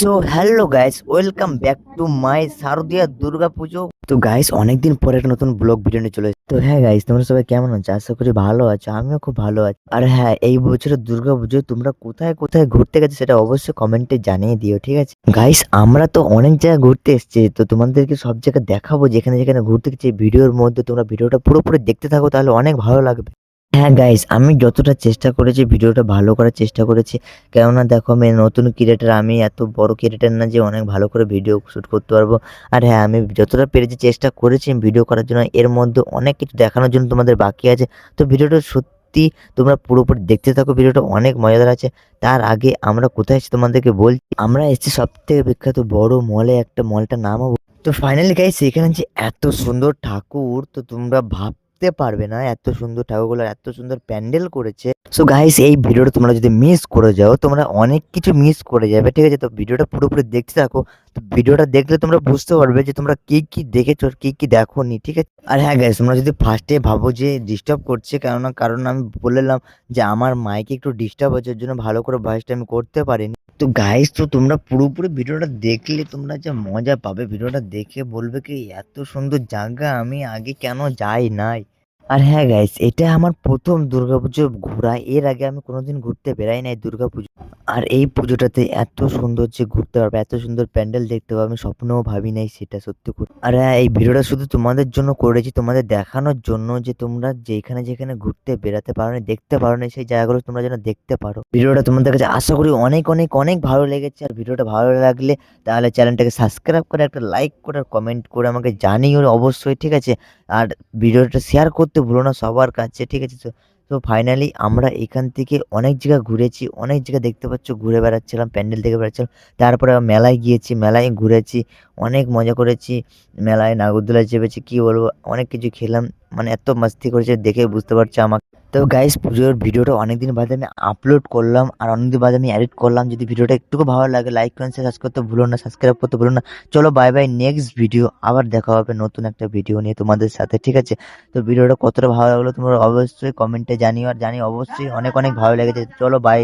So hello guys, welcome back to my Sharadiya Durga Puja. তো guys, অনেকদিন পরে একটা নতুন ব্লগ ভিডিও নিয়ে চলে এসেছি। তো হ্যাঁ গাইস, তোমরা সবাই কেমন আছো? আশা করি ভালো আছো, আমিও খুব ভালো আছি। আর হ্যাঁ, এই বছরের দুর্গা পুজো তোমরা কোথায় কোথায় ঘুরতে গেছো সেটা অবশ্যই কমেন্টে জানিয়ে দিও, ঠিক আছে গাইস? আমরা তো অনেক জায়গায় ঘুরতে এসেছি, তো তোমাদেরকে সব জায়গায় দেখাবো যেখানে যেখানে ঘুরতে গেছি। ভিডিওর মধ্যে তোমরা ভিডিওটা পুরোপুরি দেখতে থাকো, তাহলে অনেক ভালো লাগবে। হ্যাঁ গাইস, আমি যতটা চেষ্টা করেছি ভিডিওটা ভালো করার চেষ্টা করেছি। কেননা দেখো, আমি নতুন ক্রিয়েটার, আমি এত বড় ক্রিয়েটার না যে অনেক ভালো করে ভিডিও শুট করতে পারবো। আর হ্যাঁ, আমি যতটা পেরেছি চেষ্টা করেছি ভিডিও করার জন্য। এর মধ্যে অনেক কিছু দেখানোর জন্য তোমাদের বাকি আছে। তো ভিডিওটা সত্যি তোমরা পুরোপুরি দেখতে থাকো, ভিডিওটা অনেক মজাদার আছে। তার আগে আমরা কোথায় এসেছি তোমাদেরকে বলছি। আমরা এসেছি সব থেকে বিখ্যাত বড় মলে, একটা মলটার নামও তো ফাইনালি গাইস, এখানে যে এত সুন্দর ঠাকুর, তো তোমরা ভাবতে পারবে না এত সুন্দর ঠাকুরগুলো, এত সুন্দর প্যান্ডেল করেছে। সো গাইস, এই ভিডিওটা তোমরা যদি মিস করে যাও, তোমরা অনেক কিছু মিস করে যাবে, ঠিক আছে? তো ভিডিওটা পুরোপুরি দেখতে থাকো। তো ভিডিওটা দেখলে তোমরা বুঝতে পারবে যে তোমরা কি কি দেখেছো আর কি কি দেখোনি, ঠিক আছে? আর হ্যাঁ গাইস, তোমরা যদি ফার্স্টে ভাবো যে ডিস্টার্ব করছে, কারণ আমি বললাম যে আমার মাইকে একটু ডিস্টার্ব হচ্ছে, ওর জন্য ভালো করে ভয়েসটা আমি করতে পারিনি। তো গাইস, তো তোমরা পুরোপুরি ভিডিওটা দেখলে তোমরা যে মজা পাবে, ভিডিওটা দেখে বলবে কি এত সুন্দর জায়গা আমি আগে কেন যাই নাই। আর হ্যাঁ গাইস, এটা আমার প্রথম দুর্গাপুজো ঘোরা। এর আগে আমি কোনোদিন ঘুরতে বেরাই নাই দুর্গাপুজো। আর এই পুজোটাতে এত সুন্দর যে ঘুরতে পারবে, এত সুন্দর প্যান্ডেল দেখতে পাবো, আমি স্বপ্নেও ভাবি নাই সেটা সত্যি করে। আর হ্যাঁ, এই ভিডিওটা শুধু তোমাদের জন্য করেছি, তোমাদের দেখানোর জন্য যে তোমরা যেখানে যেখানে ঘুরতে বেরাতে পারো না, দেখতে পারো না, সেই জায়গাগুলো তোমরা যেন দেখতে পারো। ভিডিওটা তোমাদের কাছে আশা করি অনেক অনেক অনেক ভালো লেগেছে। আর ভিডিওটা ভালো লাগলে তাহলে চ্যানেলটাকে সাবস্ক্রাইব করে, একটা লাইক করে, কমেন্ট করে আমাকে জানিও অবশ্যই, ঠিক আছে? আর ভিডিওটা শেয়ার করতে ভুলো না সবার কাছে, ঠিক আছে? তো তো ফাইনালি আমরা এখান থেকে অনেক জায়গা ঘুরেছি, অনেক জায়গা দেখতে পাচ্ছ, ঘুরে বেড়াচ্ছিলাম, প্যান্ডেল দেখে বেড়াচ্ছিলাম। তারপরে আবার মেলায় গিয়েছি, মেলায় ঘুরেছি, অনেক মজা করেছি। মেলায় নাগরদোলায় চেপেছি, কি বলবো, অনেক কিছু খেলাম, মানে এত মাস্তি করেছে দেখে বুঝতে পারছো আমাকে। তো গাইস, পুজোর ভিডিওটা অনেকদিন বাদে আমি আপলোড করলাম, আর অনেকদিন বাদে আমি এডিট করলাম। যদি ভিডিওটা একটুকু ভালো লাগে, লাইক করেন, সাবস্ক্রাইব করতে ভুলো না, সাবস্ক্রাইব করতে ভুলো না। চলো বাই বাই, নেক্সট ভিডিও আবার দেখা হবে নতুন একটা ভিডিও নিয়ে তোমাদের সাথে, ঠিক আছে? তো ভিডিওটা কতটা ভালো লাগলো তোমরা অবশ্যই কমেন্টে জানিও, আর জানি অবশ্যই অনেক অনেক ভালো লেগেছে। চলো বাই।